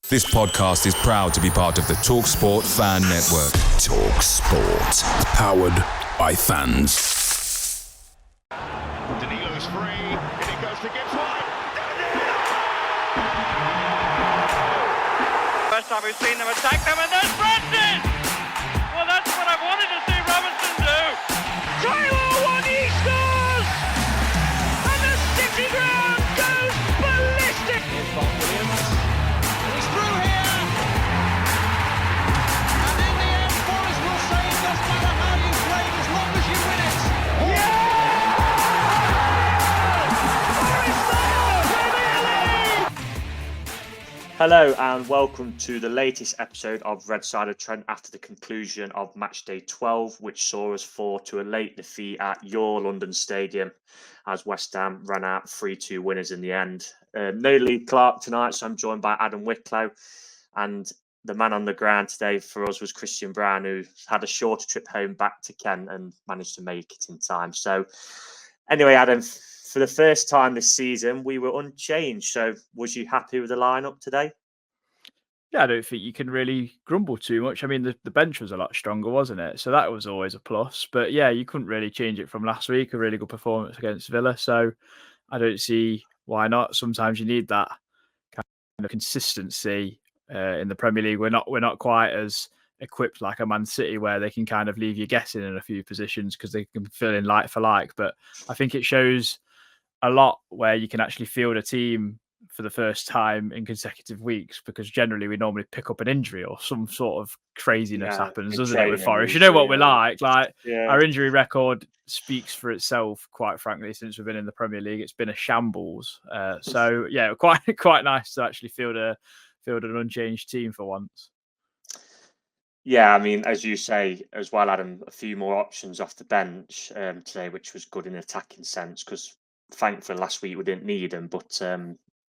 This podcast is proud to be part of the TalkSport Fan Network. TalkSport. Powered by fans. Danilo's free, and it goes to Gibbs wide. First time we've seen them attack them, and there's Francis! Well, that's what I wanted to see Robinson do. Awoniyi scores! And the City ground goes ballistic! Here's Bob Williams. He's through here! And in the end, Forrest will say it doesn't matter how you play as long as you win it. Hello and welcome to the latest episode of Red Side of Trent after the conclusion of match day 12, which saw us fall to a late defeat at your London Stadium as West Ham ran out 3-2 winners in the end. No Lee Clark tonight, so I'm joined by Adam Wicklow, and the man on the ground today for us was Christian Brown, who had a shorter trip home back to Kent and managed to make it in time. So anyway, Adam, for the first time this season, we were unchanged. So was you happy with the lineup today? Yeah, I don't think you can really grumble too much. I mean, the bench was a lot stronger, wasn't it? So that was always a plus. But yeah, you couldn't really change it from last week. A really good performance against Villa. So I don't see why not. Sometimes you need that kind of consistency in the Premier League. We're not quite as equipped like a Man City where they can kind of leave you guessing in a few positions because they can fill in like for like. But I think it shows a lot where you can actually field a team for the first time in consecutive weeks, because generally we normally pick up an injury or some sort of craziness happens, doesn't it, with Forest? You know what we're like. Our injury record speaks for itself, quite frankly, since we've been in the Premier League. It's been a shambles. So yeah, quite nice to actually field an unchanged team for once. Yeah, I mean, as you say as well, Adam, a few more options off the bench today, which was good in an attacking sense, because thankfully last week we didn't need them, but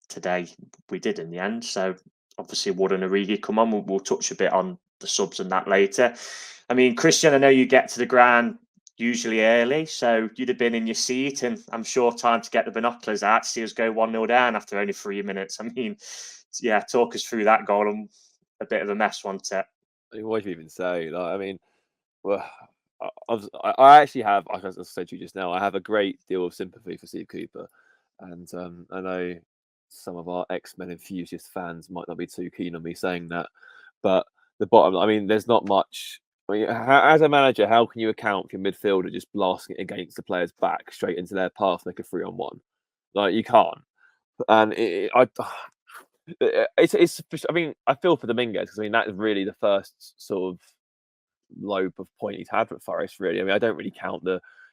today we did in the end. So obviously Wood and Origi come on. We'll touch a bit on the subs and that later. I mean, Christian, I know you get to the ground usually early, so you'd have been in your seat, and I'm sure time to get the binoculars out to see us go 1-0 down after only 3 minutes. I mean, yeah, talk us through that goal, and a bit of a mess, wasn't it? What do you even say? Like, I mean, well, I actually have, like I said to you just now, I have a great deal of sympathy for Steve Cooper, and I know some of our X-Men enthusiast fans might not be too keen on me saying that, but the bottom, I mean, there's not much. I mean, as a manager, how can you account for your midfielder just blasting it against the player's back straight into their path, like a 3-on-1? Like, you can't. And it's. I mean, I feel for Dominguez, because I mean that is really the first sort of lobe of point he's had for Forest. Really, I mean, I don't really count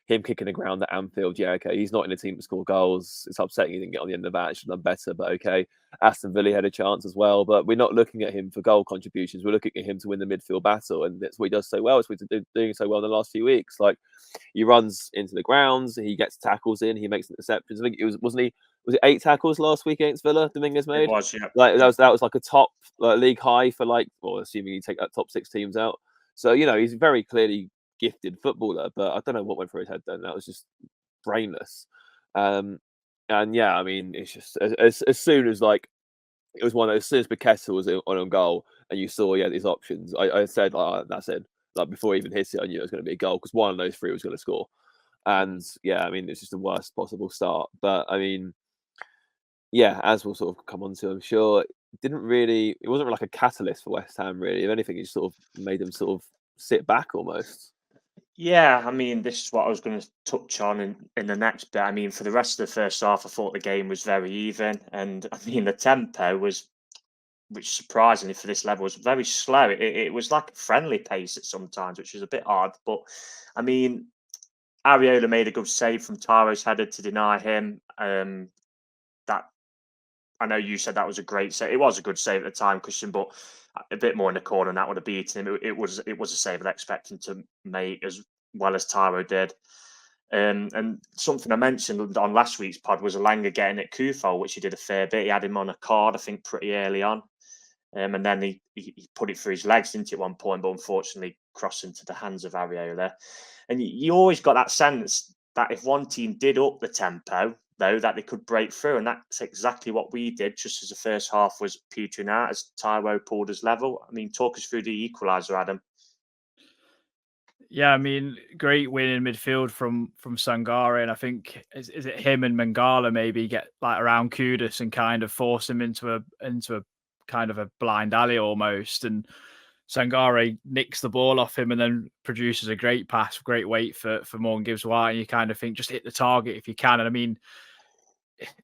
him kicking the ground at Anfield. Yeah, okay, he's not in a team to score goals. It's upsetting he didn't get on the end of that. Should have done better, but okay. Aston Villa had a chance as well, but we're not looking at him for goal contributions. We're looking at him to win the midfield battle, and that's what he does so well. It's what he's doing so well in the last few weeks. Like, he runs into the grounds, he gets tackles in, he makes interceptions. I think it was it 8 tackles last week against Villa? Dominguez made. It was, yeah. Like that was like a top league high for assuming you take that top 6 teams out. So he's very clearly gifted footballer, but I don't know what went through his head then. That was just brainless. And yeah, I mean, it's just as soon as it was one as soon as Paqueta was on goal and you saw these options, I said, that's it. Like, before he even hit it, I knew it was going to be a goal, because one of those 3 was going to score. And yeah, I mean, it's just the worst possible start. But I mean, yeah, as we'll sort of come on to, I'm sure, it wasn't like a catalyst for West Ham, really. If anything, it just sort of made them sort of sit back almost. Yeah, I mean, this is what I was going to touch on in the next bit. I mean, for the rest of the first half, I thought the game was very even. And I mean, the tempo was, which surprisingly for this level, was very slow. It was like a friendly pace at sometimes, which was a bit odd. But I mean, Areola made a good save from Taro's header to deny him. That, I know you said that was a great save. It was a good save at the time, Christian, but a bit more in the corner and that would have beaten him. It was a save I'd expect him to make as well as Taro did. And something I mentioned on last week's pod was Elanga getting at Kufo, which he did a fair bit. He had him on a card, I think, pretty early on. And then he put it through his legs, didn't he, at one point, but unfortunately crossed into the hands of Areola. And you always got that sense that if one team did up the tempo, though, that they could break through, and that's exactly what we did. Just as the first half was petering out, as Taiwo pulled us level. I mean, talk us through the equaliser, Adam. Yeah, I mean, great win in midfield from Sangaré, and I think is it him and Mangala maybe get like around Kudus and kind of force him into a kind of a blind alley almost, and Sangaré nicks the ball off him and then produces a great pass, great weight for Morgan Gibbs White, and you kind of think just hit the target if you can. And I mean,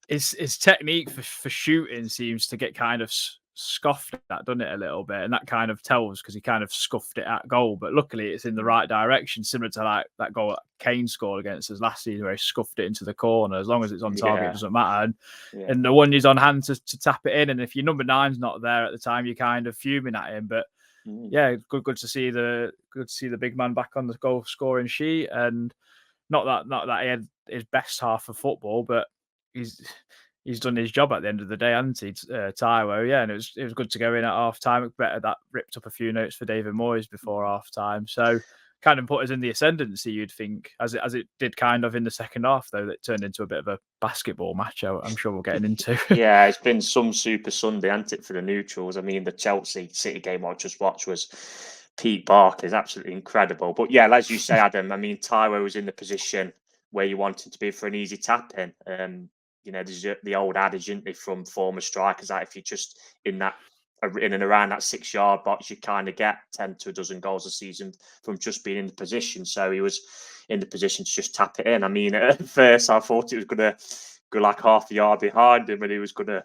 his technique for shooting seems to get kind of scoffed at, doesn't it, a little bit? And that kind of tells, because he kind of scuffed it at goal. But luckily, it's in the right direction, similar to like that goal that Kane scored against us last season, where he scuffed it into the corner. As long as it's on target, it doesn't matter. And the one is on hand to tap it in. And if your number 9's not there at the time, you're kind of fuming at him. But yeah, good to see the big man back on the goal scoring sheet. And not that he had his best half of football, but he's done his job at the end of the day, hasn't he, Taiwo? Yeah, and it was good to go in at half time. Better that ripped up a few notes for David Moyes before half time. So kind of put us in the ascendancy, you'd think, as it did kind of in the second half, though, that turned into a bit of a basketball match. I'm sure we're getting into. Yeah, it's been some Super Sunday, hasn't it, for the neutrals? I mean, the Chelsea City game I just watched was Pete Barker's absolutely incredible. But yeah, as you say, Adam, I mean, Taiwo was in the position where you want him to be for an easy tap in. There's the old adage, isn't there, from former strikers, that if you're just in and around that 6-yard box, you kind of get 10 to a dozen goals a season from just being in the position. So he was in the position to just tap it in. I mean, at first I thought it was going to go like half a yard behind him, and he was going to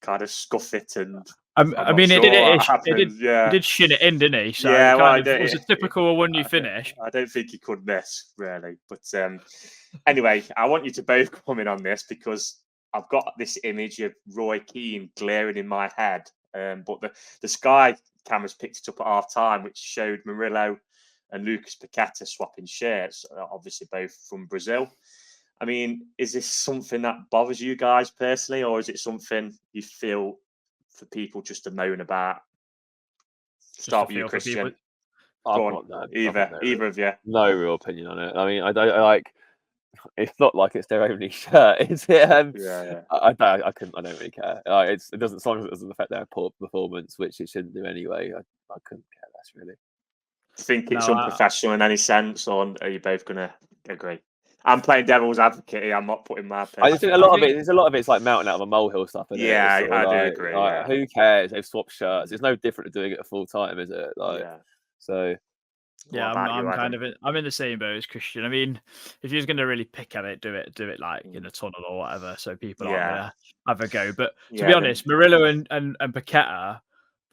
kind of scuff it. And I mean, he did shin it in, didn't he? So it was a typical one you finish. I don't think he could miss, really. But anyway, I want you to both come in on this, because I've got this image of Roy Keane glaring in my head. But the Sky cameras picked it up at half time, which showed Murillo and Lucas Paqueta swapping shirts, obviously both from Brazil. I mean, is this something that bothers you guys personally, or is it something you feel for people just to moan about? Start with you, Christian. Either of you. No real opinion on it. I mean, I like. It's not like it's their only shirt, is it? I don't really care. It doesn't, as long as it doesn't affect their performance, which it shouldn't do anyway. I couldn't care less, really. Think it's unprofessional in any sense, or are you both going to agree? I'm playing devil's advocate here. I'm not putting my. I just think a lot of it's like mounting out of a molehill stuff. I do agree. Who cares? They've swapped shirts. It's no different to doing it at full time, is it? So. Yeah, I'm in the same boat as Christian. I mean, if you're going to really pick at it, do it like in a tunnel or whatever, so people aren't going to have a go. But to be honest, Murillo and Paqueta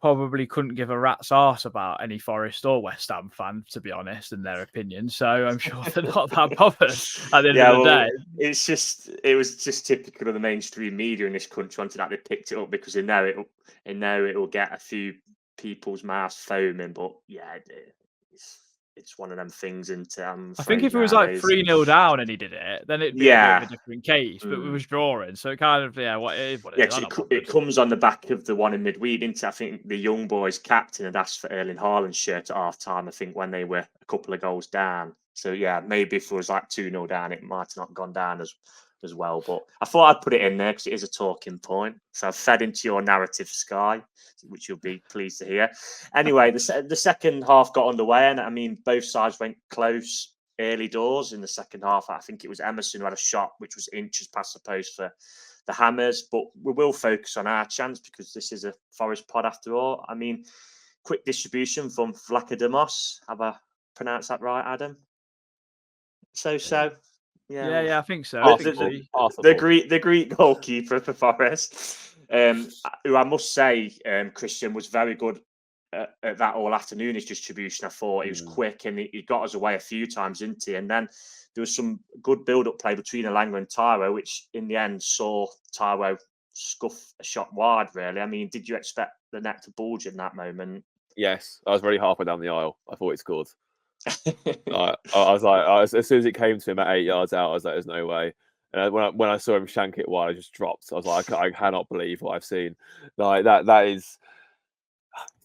probably couldn't give a rat's arse about any Forest or West Ham fan, to be honest, in their opinion. So I'm sure they're not that bothered at the end of the day. It was just typical of the mainstream media in this country wanting that they picked it up because they know it will get a few people's mouths foaming. But yeah, it's one of them things. I think if it was like 3-0 down and he did it, then it'd be a bit of a different case. But we was drawing, so it kind of what it is. It comes on the back of the one in midweek, didn't it? I think the young boys captain had asked for Erling Haaland's shirt at half time. I think when they were a couple of goals down. So yeah, maybe if it was like 2-0 down, it might have not gone down as well. But I thought I'd put it in there because it is a talking point. So I've fed into your narrative, Sky, which you'll be pleased to hear. Anyway, the second half got underway, and I mean, both sides went close early doors in the second half. I think it was Emerson who had a shot which was inches past the post for the Hammers. But we will focus on our chance because this is a Forest pod after all. I mean, quick distribution from Vlachodimos. Have I pronounced that right, Adam? So. Yeah, I think so. The Greek goalkeeper for Forest, who I must say, Christian, was very good at that all afternoon. His distribution, I thought he was quick and he got us away a few times, didn't he? And then there was some good build-up play between Elanga and Taiwo, which in the end saw Taiwo scuff a shot wide. Really, I mean, did you expect the net to bulge in that moment? Yes, I was really halfway down the aisle. I thought he scored. I was like, as soon as it came to him at 8 yards out, I was like, "There's no way." And when I saw him shank it wide, I just dropped. I was like, "I cannot believe what I've seen." Like that is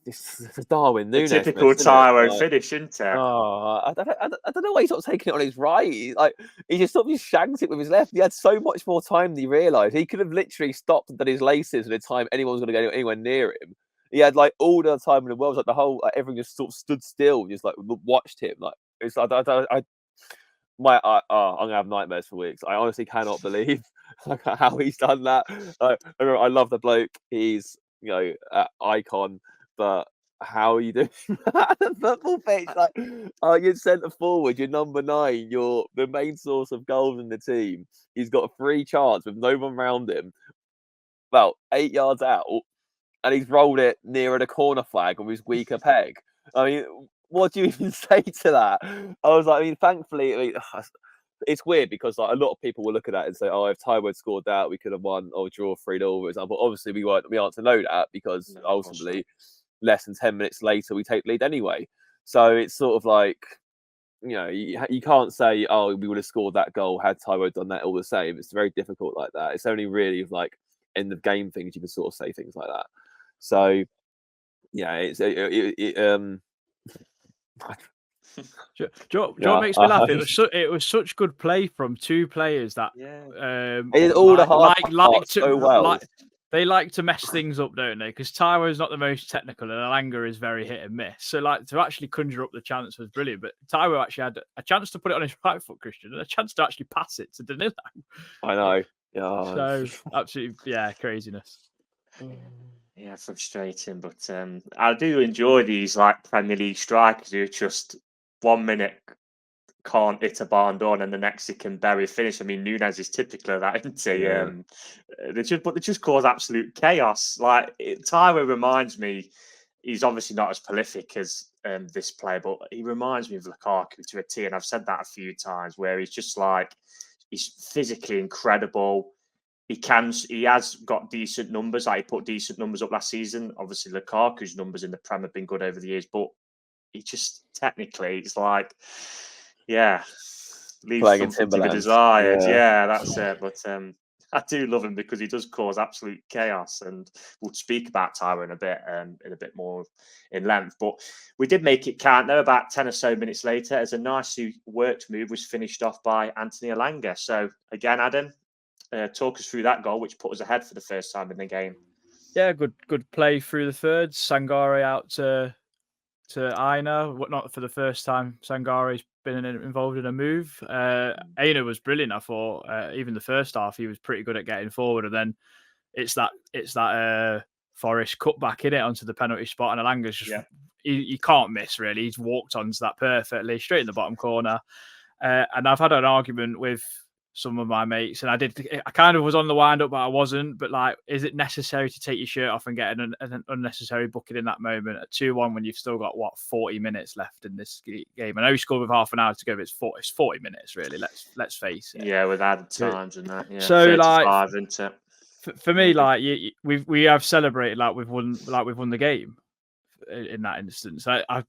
this is Darwin The Núñez. typical isn't it? Tyro Like, finish, isn't it? oh, I don't know why he's not taking it on his right. He just sort of shanked it with his left. He had so much more time than he realised. He could have literally stopped and done his laces at the time anyone was going to go anywhere near him. He had like all the time in the world. Like the whole everything just sort of stood still, just like watched him. Like it's like I'm gonna have nightmares for weeks. I honestly cannot believe how he's done that. I love the bloke. He's icon, but how are you doing that at the football pitch? Like, you're centre forward, you're number 9, you're the main source of goals in the team. He's got a free chance with no one around him, about 8 yards out, and he's rolled it nearer the corner flag with his weaker peg. I mean, what do you even say to that? I was like, thankfully, it's weird because like a lot of people will look at that and say, "Oh, if Taiwo had scored that, we could have won or draw 3-0." For example, obviously we aren't to know that because ultimately, less than 10 minutes later, we take lead anyway. So it's sort of like, you can't say, "Oh, we would have scored that goal had Taiwo done that." All the same, it's very difficult like that. It's only really like end of game things you can sort of say things like that. So yeah, Joe makes me laugh. It was such good play from two players that they like to mess things up, don't they? Because Taiwo's not the most technical and Elanga is very hit and miss. So like to actually conjure up the chance was brilliant. But Taiwo actually had a chance to put it on his right foot, Christian, and a chance to actually pass it to Danilo. I know. So absolutely, craziness. Yeah, frustrating, but I do enjoy these like Premier League strikers who just 1 minute can't hit a barn door and the next he can bury a finish. I mean, Núñez is typical of that, isn't he? Yeah. They just cause absolute chaos. Like Taiwo reminds me, he's obviously not as prolific as this player, but he reminds me of Lukaku to a T, and I've said that a few times, where he's just like he's physically incredible. He has got decent numbers. Like he put decent numbers up last season. Obviously, Lukaku's numbers in the Prem have been good over the years, but he just technically, it's like, leaves Playing something to be desired. Yeah, that's it. But I do love him because he does cause absolute chaos, and we'll speak about Taiwo in a bit more in length. But we did make it count. Though about 10 or so minutes later, as a nicely worked move was finished off by Anthony Elanga. So again, Adam, talk us through that goal, which put us ahead for the first time in the game. Yeah, good play through the thirds. Sangaré out to Aina. Not for the first time Sangaré's been involved in a move. Aina was brilliant, I thought. Even the first half, he was pretty good at getting forward, and then it's that Forest cutback in it onto the penalty spot, and Elanga's just he can't miss really. He's walked onto that perfectly, straight in the bottom corner. And I've had an argument with some of my mates, and I kind of was on the wind up, but I wasn't. But like, is it necessary to take your shirt off and get an unnecessary booking in that moment at 2-1 when you've still got 40 minutes left in this game? I know you scored with half an hour to go, but it's 40 minutes really. Let's face it. Yeah, with added times and that. Yeah, so 35, like, isn't it? For me, like we have celebrated like we've won the game. In that instance, I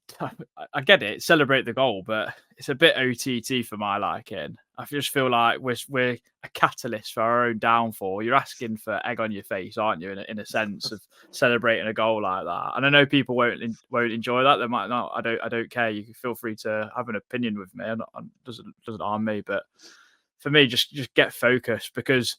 get it. Celebrate the goal, but it's a bit OTT for my liking. I just feel like we're a catalyst for our own downfall. You're asking for egg on your face, aren't you? In a sense of celebrating a goal like that. And I know people won't enjoy that. They might not. I don't care. You can feel free to have an opinion with me. Doesn't harm me. But for me, just get focused, because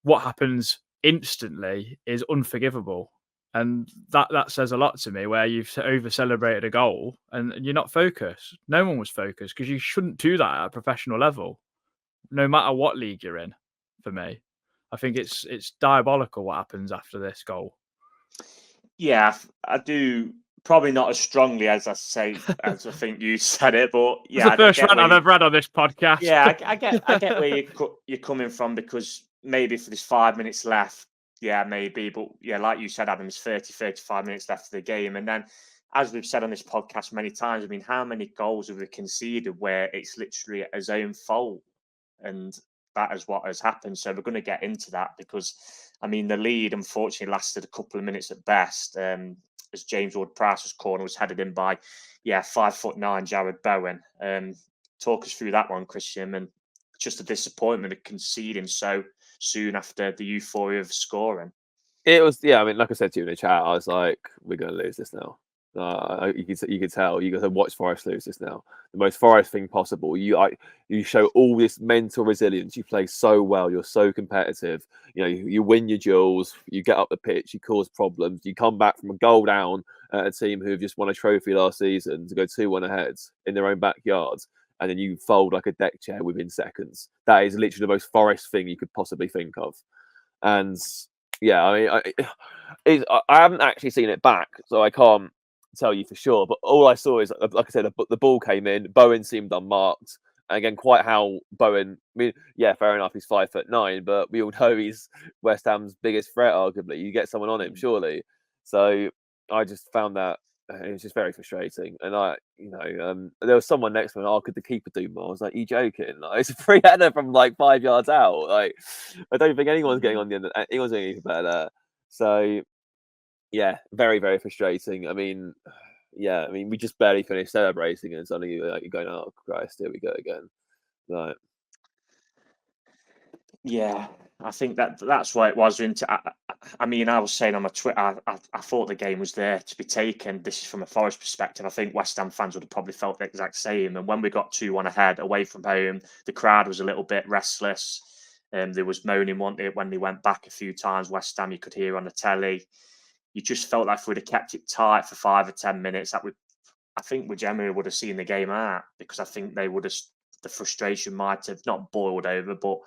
what happens instantly is unforgivable. And that says a lot to me, where you've over-celebrated a goal and you're not focused. No one was focused, because you shouldn't do that at a professional level, no matter what league you're in, for me. I think it's diabolical what happens after this goal. Yeah, I do. Probably not as strongly as I as I think you said it, but yeah. It's the first rant I've ever read on this podcast. Yeah, I get where you're coming from, because maybe for this 5 minutes left, yeah, maybe. But yeah, like you said, Adam, it's 35 minutes left of the game. And then, as we've said on this podcast many times, I mean, how many goals have we conceded where it's literally his own fault? And that is what has happened. So we're going to get into that, because, I mean, the lead, unfortunately, lasted a couple of minutes at best. As James Ward-Prowse's corner was headed in by, 5'9" Jared Bowen. Talk us through that one, Christian, and just a disappointment of conceding so soon after the euphoria of scoring. It was, I mean, like I said to you in the chat, I was like, we're going to lose this now. You could tell. You got to watch Forest lose this now. The most Forest thing possible. You show all this mental resilience. You play so well. You're so competitive. You win your duels. You get up the pitch. You cause problems. You come back from a goal down at a team who have just won a trophy last season to go 2-1 ahead in their own backyard, and then you fold like a deck chair within seconds. That is literally the most Forest thing you could possibly think of. And yeah, I mean, I haven't actually seen it back, so I can't tell you for sure. But all I saw is, like I said, the ball came in. Bowen seemed unmarked. And again, quite how Bowen. I mean, yeah, fair enough. He's 5'9", but we all know he's West Ham's biggest threat. Arguably, you get someone on him, surely. So I just found that it was just very frustrating. And there was someone next to me. Oh, could the keeper do more? I was like, you joking? Like, it's a free header from like 5 yards out. Like, I don't think anyone's getting on the end. Anyone's doing anything better there. So yeah, very, very frustrating. I mean, we just barely finished celebrating, and suddenly you're going, "Oh Christ, here we go again." Right. Yeah, I think that's why it was. I mean, I was saying on my Twitter, I thought the game was there to be taken. This is from a Forest perspective. I think West Ham fans would have probably felt the exact same. And when we got 2-1 ahead away from home, the crowd was a little bit restless. There was moaning when they went back a few times. West Ham, you could hear on the telly. You just felt like if we'd have kept it tight for 5 or 10 minutes, I think we generally would have seen the game out, because I think they would have, the frustration might have not boiled over, but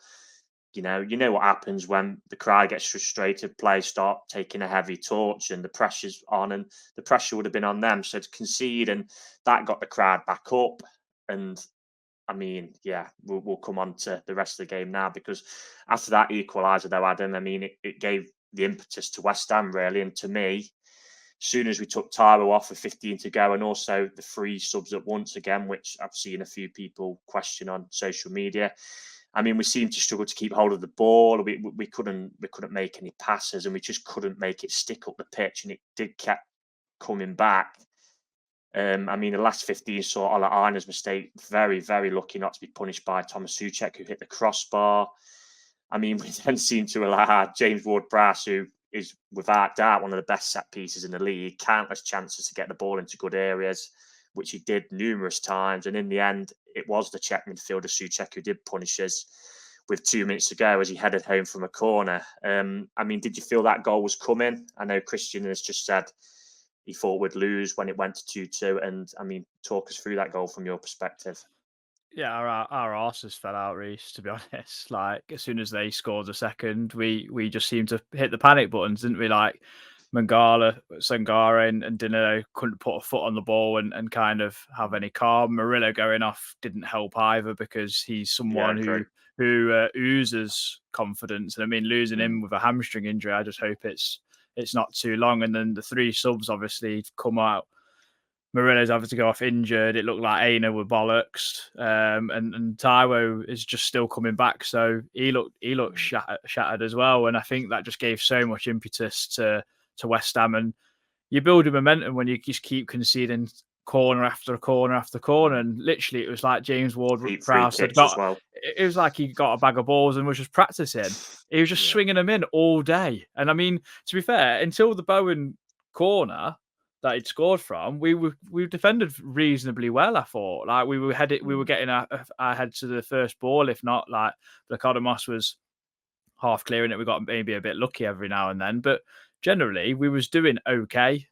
you know what happens when the crowd gets frustrated, players start taking a heavy torch and the pressure's on, and the pressure would have been on them. So to concede, and that got the crowd back up. And I mean, yeah, we'll come on to the rest of the game now, because after that equaliser though, Adam, I mean, it gave the impetus to West Ham really. And to me, as soon as we took Tyro off with 15 to go, and also the 3 subs at once again, which I've seen a few people question on social media, I mean, we seemed to struggle to keep hold of the ball. We couldn't make any passes, and we just couldn't make it stick up the pitch, and it kept coming back. I mean, the last 15 saw Ola Aina's mistake. Very, very lucky not to be punished by Thomas Soucek, who hit the crossbar. I mean, we then seemed to allow James Ward-Prowse, who is without doubt one of the best set pieces in the league, countless chances to get the ball into good areas, which he did numerous times. And in the end, it was the Czech midfielder Soucek who did punish us with 2 minutes to go as he headed home from a corner. I mean, did you feel that goal was coming? I know Christian has just said he thought we'd lose when it went to 2-2. And I mean, talk us through that goal from your perspective. Yeah, our arses fell out, Reiss, to be honest. Like, as soon as they scored a second, we just seemed to hit the panic buttons, didn't we? Like, Mangala, Sangaré and Dinero couldn't put a foot on the ball and kind of have any calm. Murillo going off didn't help either, because he's someone who oozes confidence. And I mean, losing him with a hamstring injury, I just hope it's not too long. And then the 3 subs obviously come out. Murillo's having to go off injured. It looked like Aina were bollocks, and Taiwo is just still coming back. So he looked shattered as well. And I think that just gave so much impetus to West Ham. And you build a momentum when you just keep conceding corner after corner after corner. And literally, it was like James Ward-Prowse had got. Well. It was like he got a bag of balls and was just practicing. He was just swinging them in all day. And I mean, to be fair, until the Bowen corner that he'd scored from, we defended reasonably well. I thought, like, we were getting our head to the first ball. If not, like, Vlachodimos was half clearing it. We got maybe a bit lucky every now and then, but generally we was doing okay.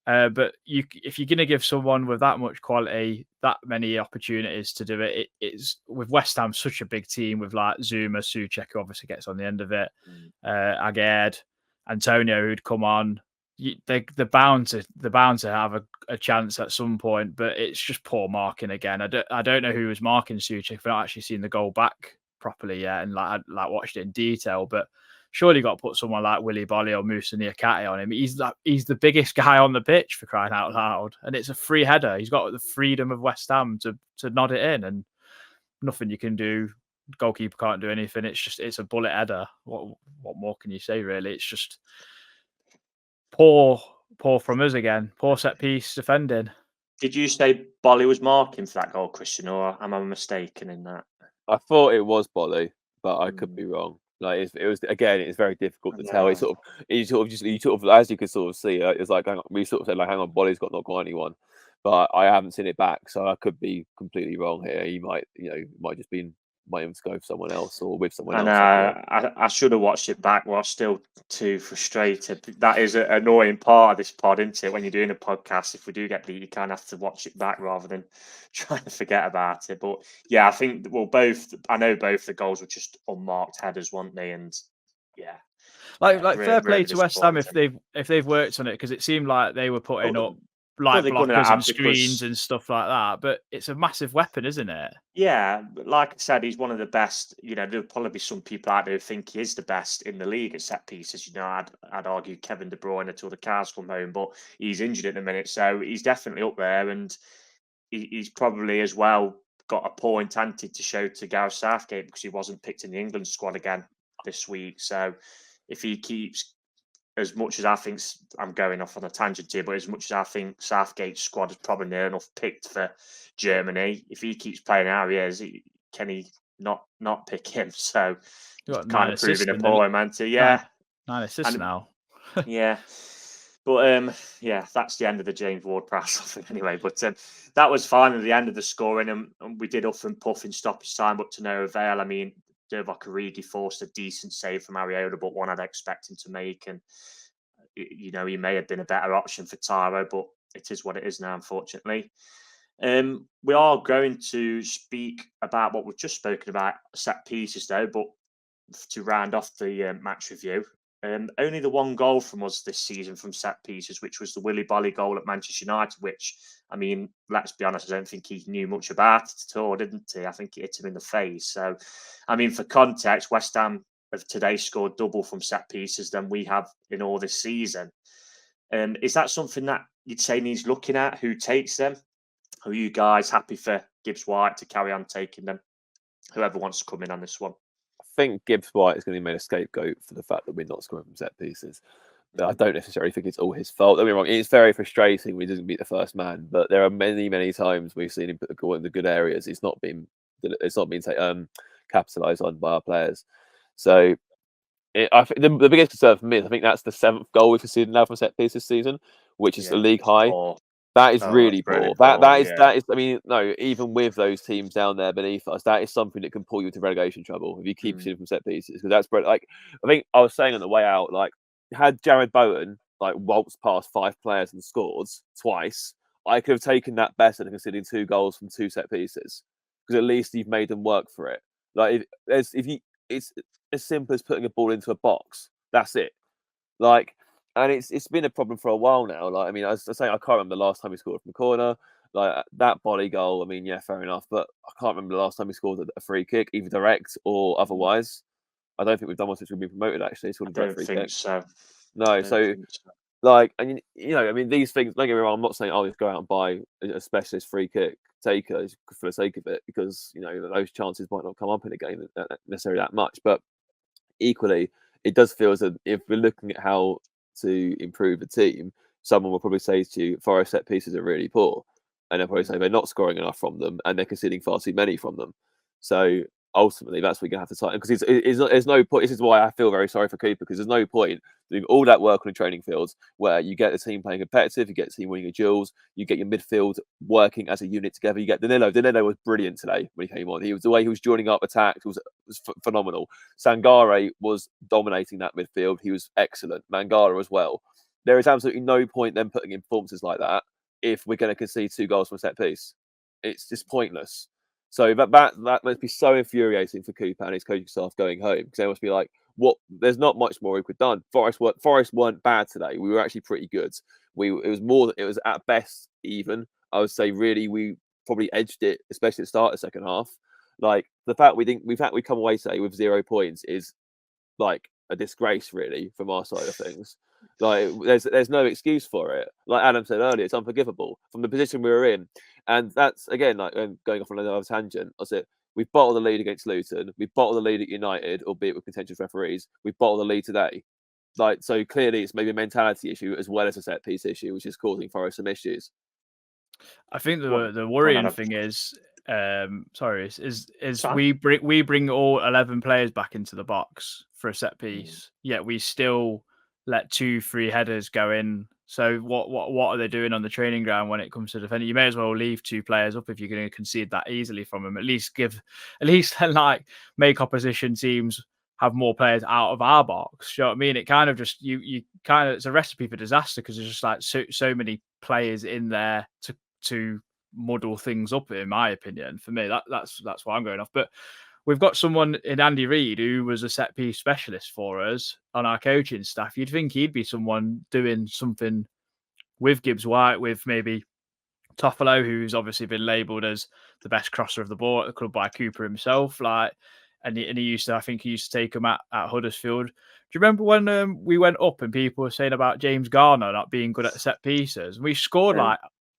But if you're going to give someone with that much quality that many opportunities to do it, it's with West Ham such a big team with like Zuma, Soucek, who obviously gets on the end of it, Aged, Antonio, who'd come on. They're bound to have a chance at some point, but it's just poor marking again. I don't know who was marking Soucek. I've not actually seen the goal back properly yet, and like watched it in detail. But surely got to put someone like Willy Bolly or Moussa Niakate on him. He's the biggest guy on the pitch, for crying out loud, and it's a free header. He's got the freedom of West Ham to nod it in, and nothing you can do. Goalkeeper can't do anything. It's a bullet header. What more can you say, really? It's just poor from us again. Poor set piece defending. Did you say Bolly was marking for that goal, Christian, or am I mistaken in that? I thought it was Bolly, but I could be wrong. Like it was again, it's very difficult to tell. Yeah. You sort of as you could sort of see, it's like hang on, we sort of said like, hang on, Bolly's not got anyone, but I haven't seen it back, so I could be completely wrong here. He might, might just been might even go for someone else or with someone I else. I don't know. know. I should have watched it back. Well, I'm still too frustrated. That is an annoying part of this pod, isn't it? When you're doing a podcast, if we do get beat, you kind of have to watch it back rather than trying to forget about it. But yeah, I think I know both the goals were just unmarked headers, weren't they? And yeah, Like fair play really to West Ham if disappointing. they've worked on it, because it seemed like they were putting up Well, like they're going to blockers and have screens because and stuff like that. But it's a massive weapon, isn't it? yeah, but like I said, he's one of the best. There'll probably be some people out there who think he is the best in the league at set pieces. I'd argue Kevin De Bruyne until the cars come home, but he's injured at the minute, so he's definitely up there, and he's probably as well got a point ante to show to Gareth Southgate because he wasn't picked in the England squad again this week. So if he keeps, as much as I think, I'm going off on a tangent here, but as much as I think Southgate's squad is probably near enough picked for Germany, if he keeps playing how he is, can he not pick him? So You got kind 9 of assists proving a and point, man. To nine, yeah, 9 assists and now. yeah. But yeah, that's the end of the James Ward-Prowse thing anyway. But that was finally the end of the scoring, and we did huff and puff in stoppage time, but to no avail. I mean, Divock Origi forced a decent save from Areola, but one I'd expect him to make, and he may have been a better option for Tyro, but it is what it is now, unfortunately. We are going to speak about what we've just spoken about, set pieces, though, but to round off the match review. Only the one goal from us this season from set pieces, which was the Willy Bolly goal at Manchester United, which, I mean, let's be honest, I don't think he knew much about it at all, didn't he? I think it hit him in the face. So, I mean, for context, West Ham have today scored double from set pieces than we have in all this season. Is that something that you'd say needs looking at? Who takes them? Are you guys happy for Gibbs White to carry on taking them? Whoever wants to come in on this one. I think Gibbs White is going to be made a scapegoat for the fact that we're not scoring from set pieces. But I don't necessarily think it's all his fault. Don't get me wrong, it's very frustrating when he doesn't beat the first man, but there are many, many times we've seen him put the goal in the good areas. It's not been capitalised on by our players. So I think the biggest concern for me is I think that's the 7th goal we've conceded now from set piece this season, which is a league high. Poor. That is Oh, really that's really poor. poor, That is. I mean, no, even with those teams down there beneath us, that is something that can pull you into relegation trouble if you keep shooting from set pieces. Because that's like, I think I was saying on the way out, like, had Jared Bowen like waltzed past 5 players and scored twice, I could have taken that better than conceding 2 goals from 2 set pieces. Because at least you've made them work for it. Like, it's as simple as putting a ball into a box. That's it. Like. And it's been a problem for a while now. Like, I mean, as I say, I can't remember the last time we scored from the corner. Like that body goal, I mean, yeah, fair enough. But I can't remember the last time we scored a free kick, either direct or otherwise. I don't think we've done one since we've been promoted, actually. I don't think so. No, so like, and I mean, these things. Don't get me wrong. I'm not saying I'll just go out and buy a specialist free kick taker for the sake of it, because those chances might not come up in a game necessarily that much. But equally, it does feel as if we're looking at how to improve the team, someone will probably say to you, Forest set pieces are really poor, and they'll probably say they're not scoring enough from them and they're conceding far too many from them. So ultimately, that's what you're going to have to tighten, because there's no point. This is why I feel very sorry for Cooper, because there's no point doing all that work on the training fields where you get the team playing competitive, you get the team winning your duels, you get your midfield working as a unit together. You get Danilo. Danilo was brilliant today when he came on. The way he was joining up attacks was phenomenal. Sangaré was dominating that midfield. He was excellent. Mangala as well. There is absolutely no point then putting in performances like that if we're going to concede 2 goals from a set piece. It's just pointless. So that must be so infuriating for Cooper and his coaching staff going home, because they must be like, "What? There's not much more we could have done." Forest weren't bad today. We were actually pretty good. It was at best even. I would say really we probably edged it, especially at the start of the second half. Like the fact we come away today with 0 points is like a disgrace really from our side of things. Like there's no excuse for it. Like Adam said earlier, it's unforgivable from the position we were in. And that's, again, like going off on another tangent, I said, we've bottled the lead against Luton. We've bottled the lead at United, albeit with contentious referees. We've bottled the lead today. Like, so clearly it's maybe a mentality issue as well as a set piece issue, which is causing Forest some issues. I think the worrying thing is sorry, is Sorry. we bring all 11 players back into the box for a set piece, yet we still let 2-3 headers go in. So what are they doing on the training ground when it comes to defending? You may as well leave 2 players up if you're going to concede that easily from them. At least like make opposition teams have more players out of our box. You know what I mean? It kind of just you kind of, it's a recipe for disaster because there's just like so many players in there to muddle things up, in my opinion. For me, that's why I'm going off. But we've got someone in Andy Reid who was a set piece specialist for us on our coaching staff. You'd think he'd be someone doing something with Gibbs White, with maybe Toffolo, who's obviously been labelled as the best crosser of the ball at the club by Cooper himself. And he used to, I think he used to take him at Huddersfield. Do you remember when we went up and people were saying about James Garner not being good at set pieces? We scored like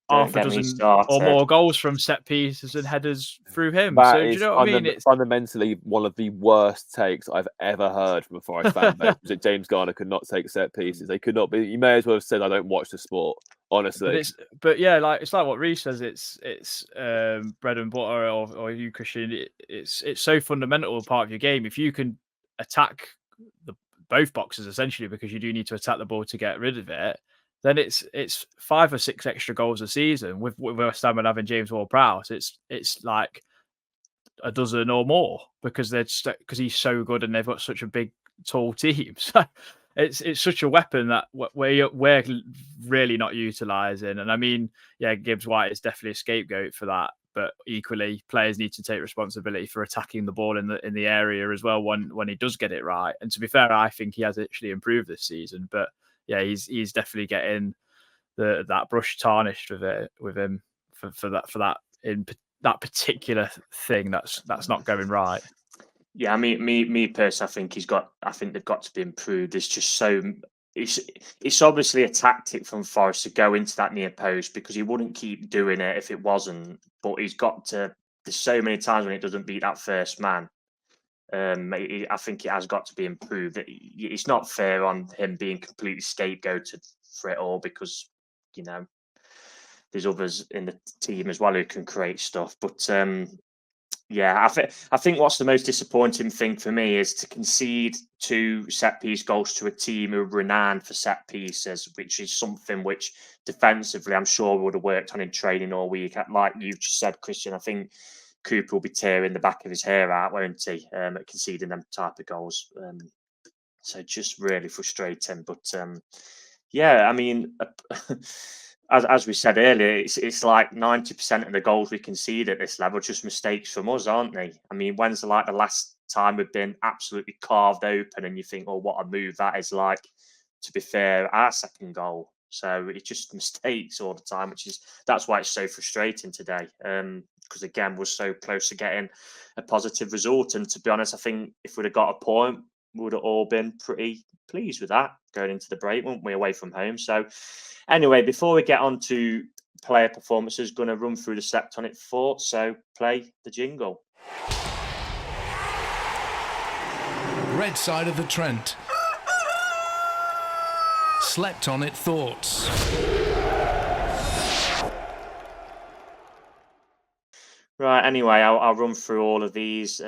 half a dozen or more goals from set pieces and headers through him. That so do is you know what I mean? It's fundamentally one of the worst takes I've ever heard from a Forest fan base. That James Garner could not take set pieces. They could not be. You may as well have said, "I don't watch the sport." Honestly, but yeah, like it's like what Reiss says. It's bread and butter, or you, Christian. It's so fundamental part of your game. If you can attack both boxes essentially, because you do need to attack the ball to get rid of it, then it's 5 or 6 extra goals a season with West Ham and having James Ward-Prowse. It's like a dozen or more because he's so good and they've got such a big, tall team. So it's such a weapon that we're really not utilising. And I mean, yeah, Gibbs White is definitely a scapegoat for that. But equally, players need to take responsibility for attacking the ball in the area as well when he does get it right. And to be fair, I think he has actually improved this season. But yeah, he's definitely getting that brush tarnished with him for that in that particular thing that's not going right. Yeah, I mean, me personally, I think they've got to be improved. There's just it's obviously a tactic from Forest to go into that near post because he wouldn't keep doing it if it wasn't. But he's got to. There's so many times when it doesn't beat that first man. I think it has got to be improved. It's not fair on him being completely scapegoated for it all because there's others in the team as well who can create stuff. But yeah, I think what's the most disappointing thing for me is to concede 2 set piece goals to a team who are renowned for set pieces, which is something which defensively I'm sure would have worked on in training all week. Like you just said, Christian, I think Cooper will be tearing the back of his hair out, won't he, at conceding them type of goals. So just really frustrating. But yeah, I mean, as we said earlier, it's like 90% of the goals we concede at this level are just mistakes from us, aren't they? I mean, when's the last time we've been absolutely carved open and you think, oh, what a move that is like? To be fair, our second goal. So it's just mistakes all the time, that's why it's so frustrating today. Because again, we're so close to getting a positive result. And to be honest, I think if we'd have got a point, we would have all been pretty pleased with that going into the break, weren't we, away from home? So anyway, before we get on to player performances, going to run through the Slept On It thoughts. So play the jingle. Red side of the Trent. Slept On It thoughts. Right, anyway, I'll run through all of these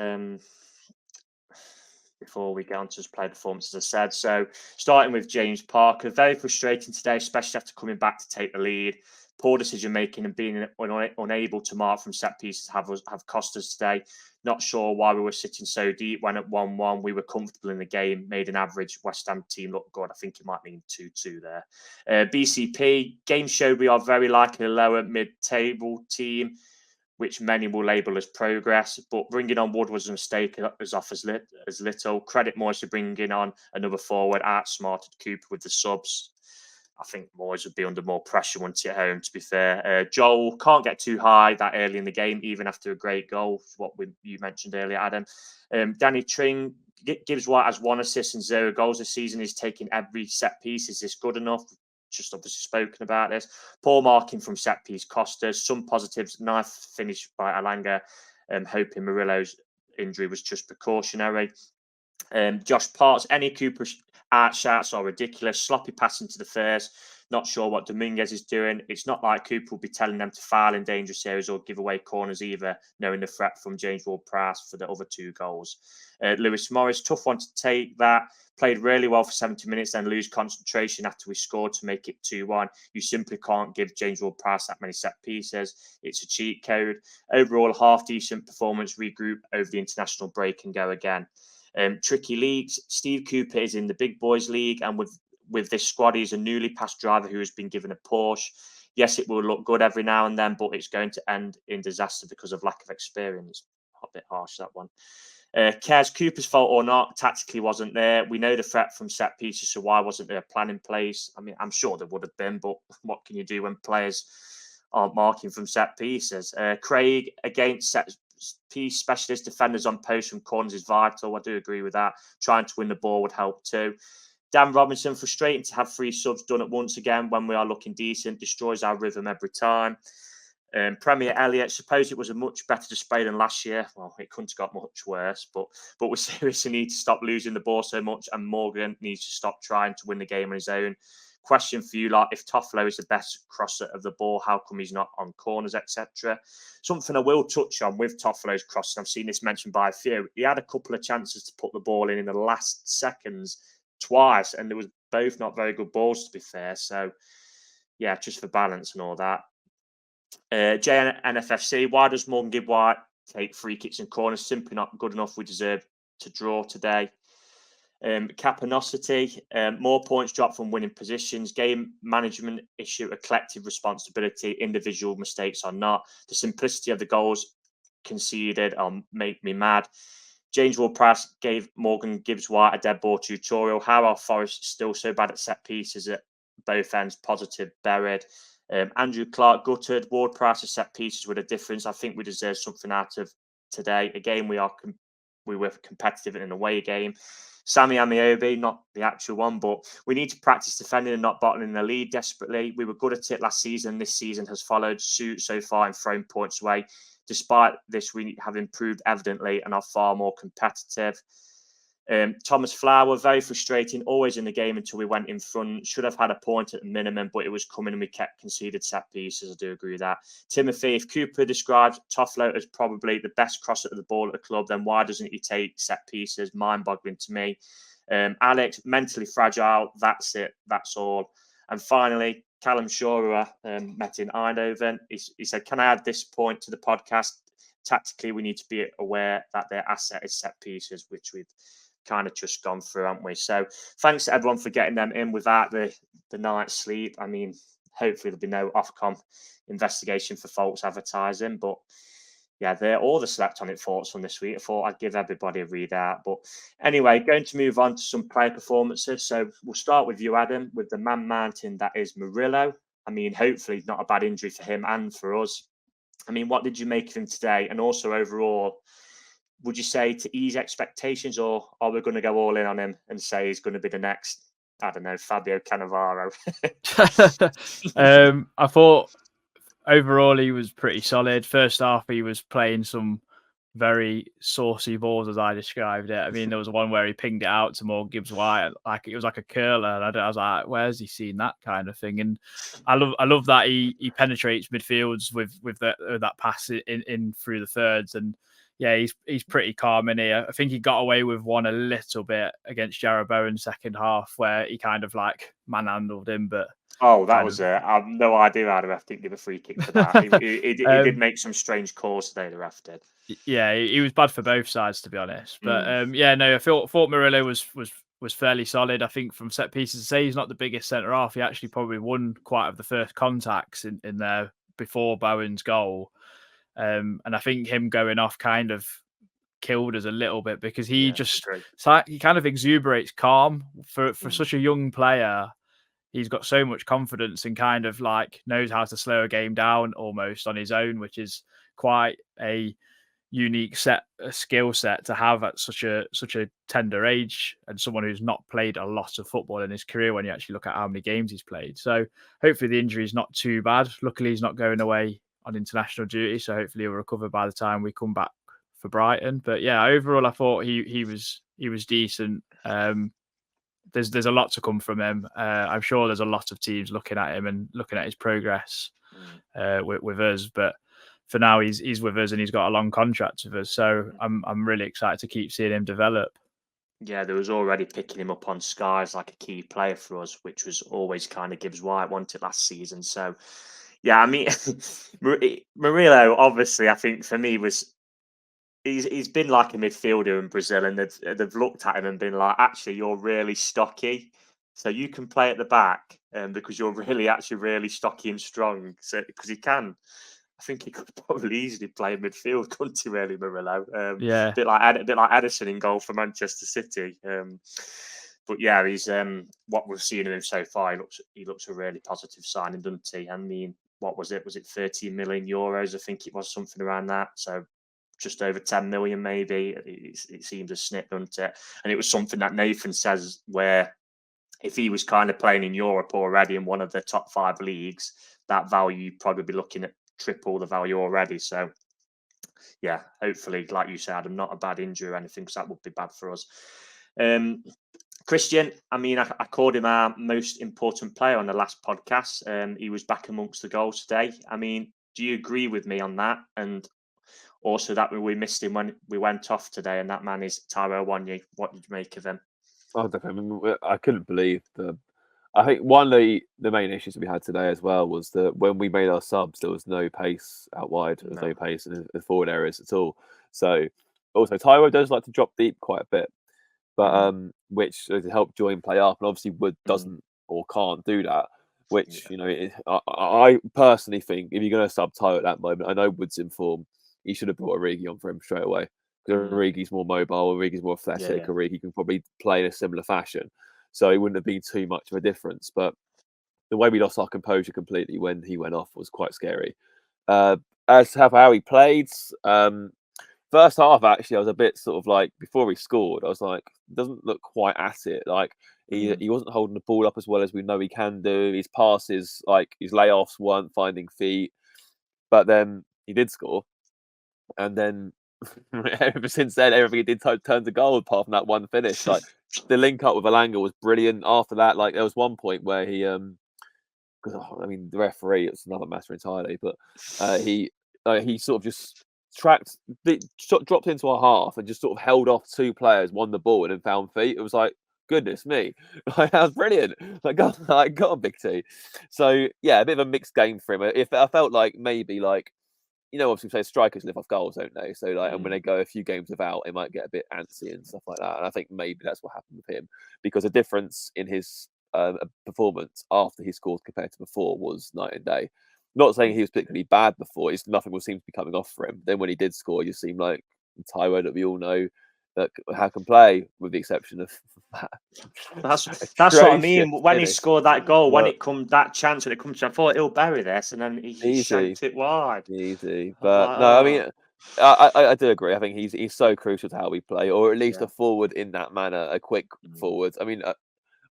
before we get on to play performance, as I said. So starting with James Parker, very frustrating today, especially after coming back to take the lead. Poor decision making and being unable to mark from set pieces have cost us today. Not sure why we were sitting so deep when at 1-1 we were comfortable in the game, made an average West Ham team look good. I think it might mean 2-2 there. BCP, game showed we are very likely a lower mid-table team, which many will label as progress, but bringing on Wood was a mistake as off as little. Credit Moyes for bringing on another forward, outsmarted Cooper with the subs. I think Moyes would be under more pressure once at home, to be fair. Joel can't get too high that early in the game, even after a great goal, what you mentioned earlier, Adam. Danny Tring, Gibbs White has 1 assist and 0 goals this season. He's taking every set piece. Is this good enough? Just obviously spoken about this. Poor marking from set piece cost us. Some positives, nice finish by Alanga. Hoping Murillo's injury was just precautionary. Josh Parts, any Cooper shots are ridiculous. Sloppy passing to the first. Not sure what Dominguez is doing. It's not like Cooper will be telling them to foul in dangerous areas or give away corners either, knowing the threat from James Ward-Prowse for the other 2 goals. Lewis Morris, tough one to take that. Played really well for 70 minutes, then lose concentration after we scored to make it 2-1. You simply can't give James Ward-Prowse that many set pieces. It's a cheat code. Overall, half-decent performance, regroup over the international break and go again. Tricky leagues. Steve Cooper is in the big boys league, and with this squad, he's a newly passed driver who has been given a Porsche. Yes, it will look good every now and then, but it's going to end in disaster because of lack of experience. A bit harsh, that one. Cares Cooper's fault or not, tactically wasn't there. We know the threat from set pieces, so why wasn't there a plan in place? I mean, I'm sure there would have been, but what can you do when players aren't marking from set pieces? Craig, against set piece specialist defenders on post from corners is vital. I do agree with that. Trying to win the ball would help too. Dan Robinson, frustrating to have 3 subs done at once again when we are looking decent. Destroys our rhythm every time. Premier Elliott, suppose it was a much better display than last year. Well, it couldn't have got much worse, but we seriously need to stop losing the ball so much, and Morgan needs to stop trying to win the game on his own. Question for you, if Toffolo is the best crosser of the ball, how come he's not on corners, etc.? Something I will touch on with Toffolo's crossing, I've seen this mentioned by a few. He had a couple of chances to put the ball in the last seconds twice, and there was both not very good balls, to be fair. So, yeah, just for balance and all that. JNFFC, why does Morgan Gibb White take free kicks and corners? Simply not good enough. We deserve to draw today. Capanosity, more points dropped from winning positions. Game management issue, a collective responsibility. Individual mistakes are not. The simplicity of the goals conceded make me mad. James Ward-Prowse gave Morgan Gibbs White a dead ball tutorial. How are Forest still so bad at set pieces at both ends? Positive, buried. Andrew Clark gutted. Ward-Prowse set pieces with a difference. I think we deserve something out of today. Again, we were competitive in an away game. Sammy Amiobi, not the actual one, but we need to practice defending and not bottling the lead desperately. We were good at it last season. This season has followed suit so far in throwing points away. Despite this, we have improved evidently and are far more competitive. Thomas Flower, very frustrating, always in the game until we went in front. Should have had a point at the minimum, but it was coming and we kept conceded set pieces. I do agree with that. Timothy, if Cooper describes Toffolo as probably the best crosser of the ball at the club, then why doesn't he take set pieces? Mind-boggling to me. Alex, mentally fragile. That's it. That's all. And finally, Callum Shura met in Eindhoven. He said, can I add this point to the podcast? Tactically, we need to be aware that their asset is set pieces, which we've kind of just gone through, haven't we? So thanks to everyone for getting them in without the night's sleep. I mean, hopefully there'll be no Ofcom investigation for false advertising, but yeah, they're all the Select On It thoughts from this week. I thought I'd give everybody a read out. But anyway, going to move on to some player performances. So we'll start with you, Adam, with the man mountain that is Murillo. I mean, hopefully not a bad injury for him and for us. I mean, what did you make of him today? And also overall, would you say to ease expectations, or are we going to go all in on him and say he's going to be the next, I don't know, Fabio Cannavaro? I thought overall he was pretty solid. First half, he was playing some very saucy balls, as I described it. I mean, there was one where he pinged it out to Morgan Gibbs White, like it was like a curler. And I was like, where's he seen that kind of thing? And I love that he penetrates midfields with that pass in through the thirds. And yeah, he's pretty calm in here. I think he got away with one a little bit against Jarrod Bowen second half, where he kind of like manhandled him. But that was it. I have no idea how the ref didn't give a free kick for that. he did make some strange calls today, the ref did. Yeah, he was bad for both sides, to be honest. But I thought Murillo was fairly solid. I think from set pieces, to say he's not the biggest centre half, he actually probably won quite of the first contacts in there before Bowen's goal. And I think him going off kind of killed us a little bit, because he he kind of exuberates calm for such a young player. He's got so much confidence and kind of like knows how to slow a game down almost on his own, which is quite a unique skill set to have at such a tender age, and someone who's not played a lot of football in his career when you actually look at how many games he's played. So hopefully the injury is not too bad. Luckily he's not going away on international duty, so hopefully he'll recover by the time we come back for Brighton. But yeah, overall I thought he was decent. there's a lot to come from him. I'm sure there's a lot of teams looking at him and looking at his progress with us. But for now, he's with us and he's got a long contract with us. So I'm really excited to keep seeing him develop. Yeah, there was already picking him up on Sky as like a key player for us, which was always kind of Gibbs White wanted last season. So, yeah, I mean, Murillo, obviously, I think for me he's been like a midfielder in Brazil, and they've looked at him and been like, actually, you're really stocky, so you can play at the back, because you're really stocky and strong. So because he can. I think he could probably easily play midfield, couldn't he, really, Murillo? Yeah. A bit like Edison in goal for Manchester City. But yeah, he's what we've seen of him so far. He looks a really positive signing, doesn't he? I mean, what was it? Was it 13 million euros? I think it was something around that. So just over 10 million, maybe. It seems a snip, doesn't it? And it was something that Nathan says where if he was kind of playing in Europe already in one of the top 5 leagues, that value you'd probably be looking at triple the value already. So yeah, hopefully, like you said, I'm not a bad injury or anything, because that would be bad for us. Christian, I mean, I called him our most important player on the last podcast. He was back amongst the goals today. I mean, do you agree with me on that? And also that we missed him when we went off today, and that man is Taiwo Awoniyi. What did you make of him? Oh, definitely. I mean, I couldn't believe I think one of the main issues we had today as well was that when we made our subs, there was no pace out wide. There was no pace in the forward areas at all. So also Taiwo does like to drop deep quite a bit, but which to help join play up, and obviously Wood doesn't or can't do that. Which I personally think if you're going to sub Taiwo at that moment, I know Wood's in form. He should have brought Origi on for him straight away. Because Origi's more mobile, Origi's more athletic, Origi can probably play in a similar fashion. So it wouldn't have been too much of a difference. But the way we lost our composure completely when he went off was quite scary. As to how he played, first half, actually, I was a bit sort of like, before he scored, I was like, doesn't look quite at it. Like, he wasn't holding the ball up as well as we know he can do. His passes, like, his layoffs weren't finding feet. But then he did score. And then ever since then, everything he did turn to gold, apart from that one finish. Like the link up with Elanga was brilliant. After that, like there was one point where he, I mean, the referee, it's another matter entirely, but he sort of just dropped into our half and just sort of held off 2 players, won the ball, and then found feet. It was like, goodness me, like that was brilliant. Like, got on, Big T. So yeah, a bit of a mixed game for him. If I felt like maybe like, obviously say strikers live off goals, don't they? So like, and when they go a few games without, it might get a bit antsy and stuff like that. And I think maybe that's what happened with him, because the difference in his performance after he scored compared to before was night and day. Not saying he was particularly bad before; it's nothing will seem to be coming off for him. Then when he did score, you seemed like Taiwo that we all know that how can play, with the exception of That's what I mean. When he scored that goal, when it comes that chance, when it comes to, I thought he'll bury this, and then he shanked it wide. Easy, but no, I mean, I do agree. I think he's so crucial to how we play, or at least a forward in that manner, a quick forward. I mean,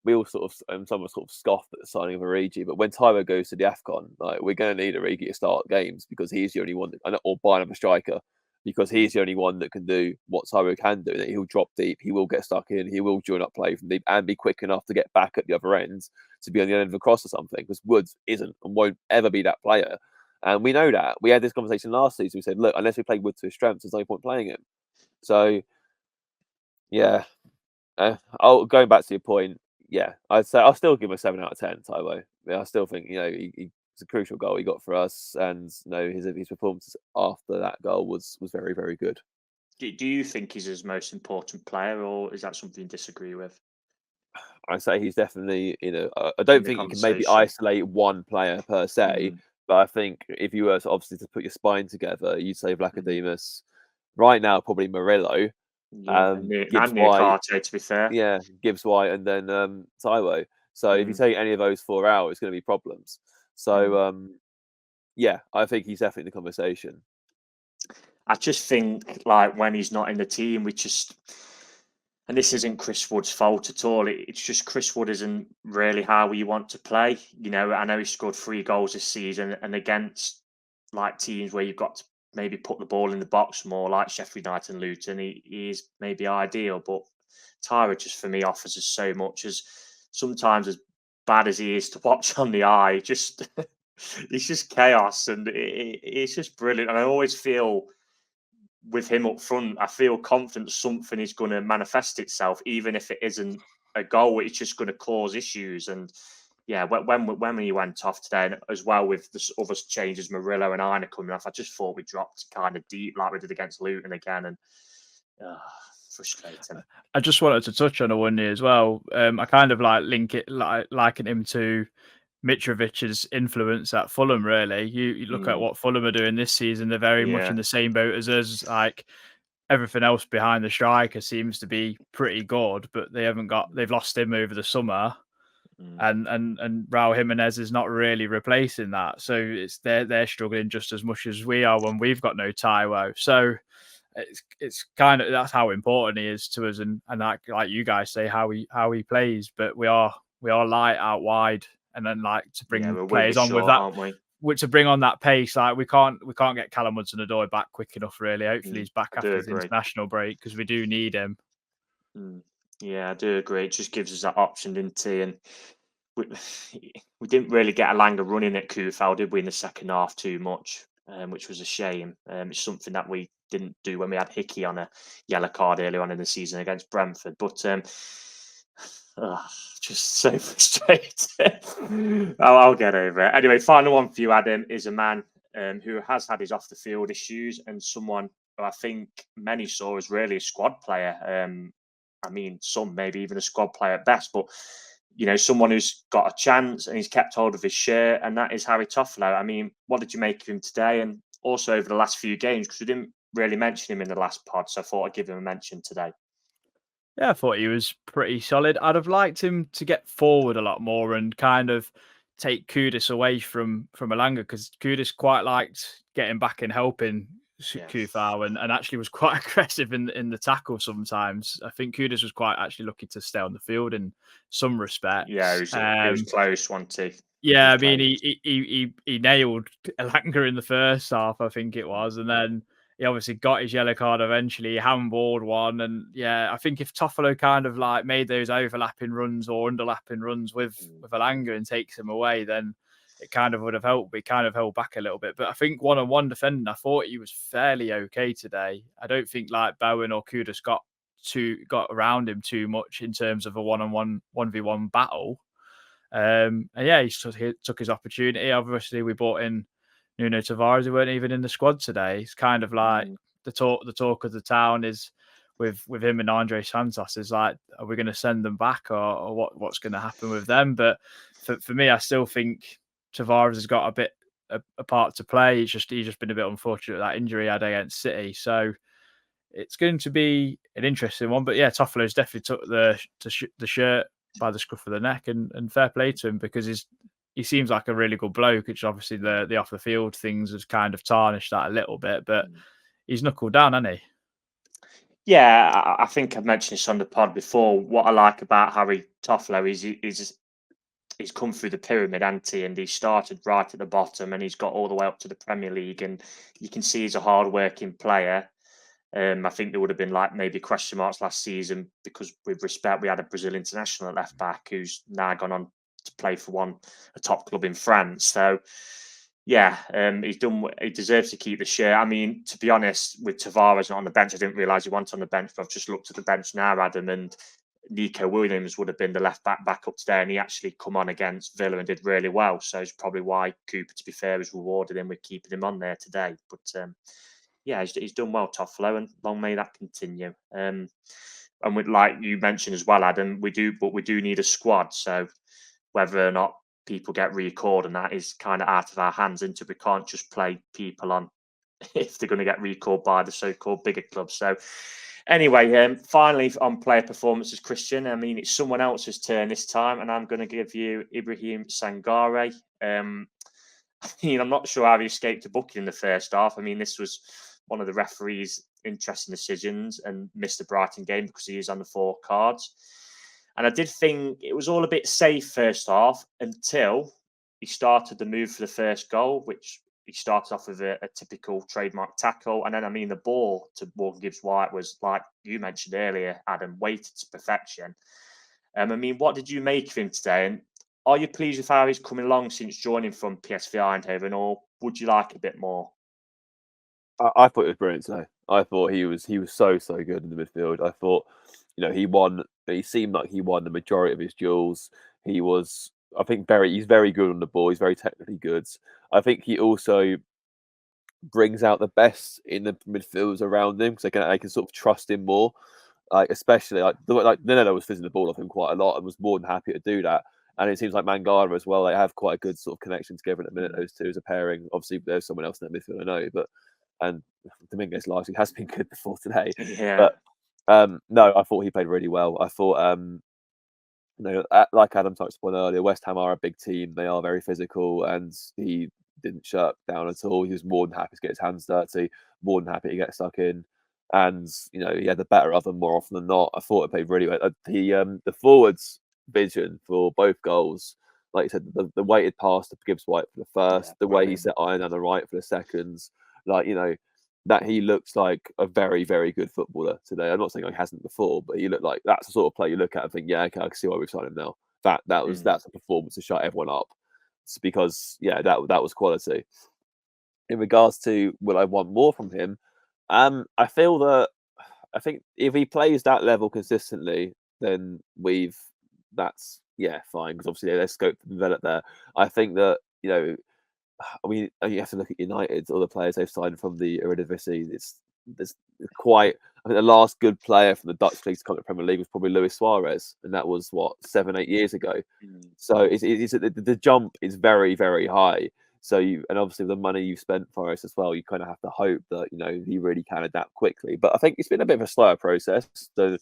we all sort of, someone sort of scoffed at the signing of Origi, but when Taiwo goes to the AFCON, like we're going to need Origi to start games, because he's the only one, or buy another striker, because he's the only one that can do what Taiwo can do. That he'll drop deep, he will get stuck in, he will join up play from deep, and be quick enough to get back at the other end to be on the end of a cross or something. Because Woods isn't and won't ever be that player, and we know that. We had this conversation last season. We said, look, unless we play Woods to his strengths, there's no point playing him. So, yeah. Going back to your point, yeah, I'd say I'll still give him a 7 out of 10. Taiwo, I still think it's a crucial goal he got for us, and his performance after that goal was very, very good. Do you think he's his most important player, or is that something you disagree with? I say he's definitely, I don't think you can maybe isolate one player per se, but I think if you were to obviously to put your spine together, you'd say Vlachodimos. Right now, probably Murillo. Gibbs White, to be fair. Yeah, Gibbs White, and then Taiwo. So if you take any of those 4 out, it's going to be problems. So yeah, I think he's definitely in the conversation. I just think like when he's not in the team, and this isn't Chris Wood's fault at all. It's just Chris Wood isn't really how we want to play. I know he scored 3 goals this season, and against like teams where you've got to maybe put the ball in the box more, like Sheffield United and Luton, he is maybe ideal. But Tyra just for me offers us so much. As sometimes as bad as he is to watch on the eye, just it's just chaos, and it's just brilliant. And I always feel with him up front, I feel confident something is going to manifest itself, even if it isn't a goal. It's just going to cause issues. And yeah, when he went off today, and as well with the other changes, Murillo and Aina coming off, I just thought we dropped kind of deep like we did against Luton again, and frustrating. I just wanted to touch on Awoniyi as well. I kind of liken him to Mitrovic's influence at Fulham, really. You look at what Fulham are doing this season, they're very much in the same boat as us. Like, everything else behind the striker seems to be pretty good, but they've lost him over the summer. And Raul Jimenez is not really replacing that. So they're struggling just as much as we are when we've got no Taiwo. So it's kind of, that's how important he is to us, and like you guys say, how he plays. But we are light out wide, and then like to bring players on with that, which to bring on that pace, like we can't get Callum Hudson-Odoi back quick enough. Really, hopefully he's back after his international break, because we do need him. Yeah, I do agree. It just gives us that option, didn't he? And we didn't really get Elanga running at Kufal, did we, in the second half too much, which was a shame. It's something that we didn't do when we had Hickey on a yellow card earlier on in the season against Brentford. But just so frustrating. I'll get over it. Anyway, final one for you, Adam, is a man who has had his off the field issues, and someone who I think many saw as really a squad player. I mean, some maybe even a squad player at best, but someone who's got a chance and he's kept hold of his shirt, and that is Harry Toffolo. I mean, what did you make of him today, and also over the last few games? Because we didn't really mention him in the last pod, so I thought I'd give him a mention today. Yeah, I thought he was pretty solid. I'd have liked him to get forward a lot more and kind of take Kudus away from Elanga, because Kudus quite liked getting back and helping Kufal, and actually was quite aggressive in the tackle sometimes. I think Kudus was quite actually lucky to stay on the field in some respects. Yeah, it was close, wasn't he? Yeah, I mean, he nailed Elanga in the first half, I think it was, and then he obviously got his yellow card eventually. He handballed one, and yeah, I think if Toffolo kind of like made those overlapping runs or underlapping runs with Elanga and takes him away, then it kind of would have helped. But he kind of held back a little bit. But I think one-on-one defending, I thought he was fairly okay today. I don't think like Bowen or Kudus got around him too much in terms of a one-on-one 1v1 battle. And yeah, he took his opportunity. Obviously, we brought in Nuno Tavares, who weren't even in the squad today. It's kind of like the talk of the town is with him and Andre Santos is like, are we going to send them back, or what's going to happen with them? But for me, I still think Tavares has got a part to play. He's just been a bit unfortunate with that injury he had against City. So it's going to be an interesting one. But yeah, Toffolo's definitely took the shirt by the scruff of the neck, and fair play to him, because he seems like a really good bloke, which obviously the off the field things has kind of tarnished that a little bit, but he's knuckled down, hasn't he? Yeah, I think I've mentioned this on the pod before. What I like about Harry Toffolo is he's come through the pyramid, hasn't he? And he started right at the bottom, and he's got all the way up to the Premier League, and you can see he's a hard-working player. I think there would have been like maybe question marks last season because, with respect, we had a Brazil international at left back who's now gone on to play for a top club in France. So yeah, he deserves to keep the shirt. I mean, to be honest, with Tavares not on the bench, I didn't realise he wasn't on the bench, but I've just looked at the bench now, Adam, and Nico Williams would have been the left back up today, and he actually come on against Villa and did really well. So it's probably why Cooper, to be fair, has rewarded him with keeping him on there today. But yeah, he's done well, Toffolo, and long may that continue. And with, like you mentioned as well, Adam, we do need a squad. So whether or not people get recalled, and that is kind of out of our hands, into we can't just play people on if they're going to get recalled by the so-called bigger clubs. So anyway, finally on player performances, Christian, I mean, it's someone else's turn this time, and I'm going to give you Ibrahim Sangaré. I mean, I'm not sure how he escaped a booking in the first half. I mean, this was one of the referees' interesting decisions, and missed the Brighton game because he is on the 4 cards. And I did think it was all a bit safe first half until he started the move for the first goal, which he started off with a typical trademark tackle. And then, I mean, the ball to Morgan Gibbs-White was, like you mentioned earlier, Adam, weighted to perfection. I mean, what did you make of him today? And are you pleased with how he's coming along since joining from PSV Eindhoven, or would you like a bit more? I thought it was brilliant today. I thought he was so good in the midfield. I thought, he seemed like he won the majority of his duels. He was, I think, he's very good on the ball. He's very technically good. I think he also brings out the best in the midfielders around him because they can sort of trust him more. Like especially Nuno was fizzing the ball off him quite a lot and was more than happy to do that. And it seems like Mangala as well. They have quite a good sort of connection together at the minute. Those two as a pairing. Obviously, there's someone else in that midfield I know, and Dominguez largely has been good before today. Yeah. But no, I thought he played really well. I thought like Adam touched upon earlier, West Ham are a big team. They are very physical, and he didn't shirk down at all. He was more than happy to get his hands dirty, more than happy to get stuck in. And he had the better of them more often than not. I thought it played really well. The forwards vision for both goals, like you said, the weighted pass to Gibbs-White for the first, the way he set Iron down the right for the seconds, that he looks like a very, very good footballer today. I'm not saying he hasn't before, but he looked like that's the sort of player you look at and think, yeah, okay, I can see why we've signed him now. That's a performance to shut everyone up. It's because that was quality. In regards to will I want more from him, I think if he plays that level consistently, then that's fine, because obviously there's scope to develop there. I think that I mean, you have to look at United, all the players they've signed from the Eredivisie. There's quite. I think the last good player from the Dutch league to come to the Premier League was probably Luis Suarez, and that was 7-8 years ago. So the jump is very, very high. So and obviously the money you've spent for us as well, you kind of have to hope that he really can adapt quickly. But I think it's been a bit of a slower process than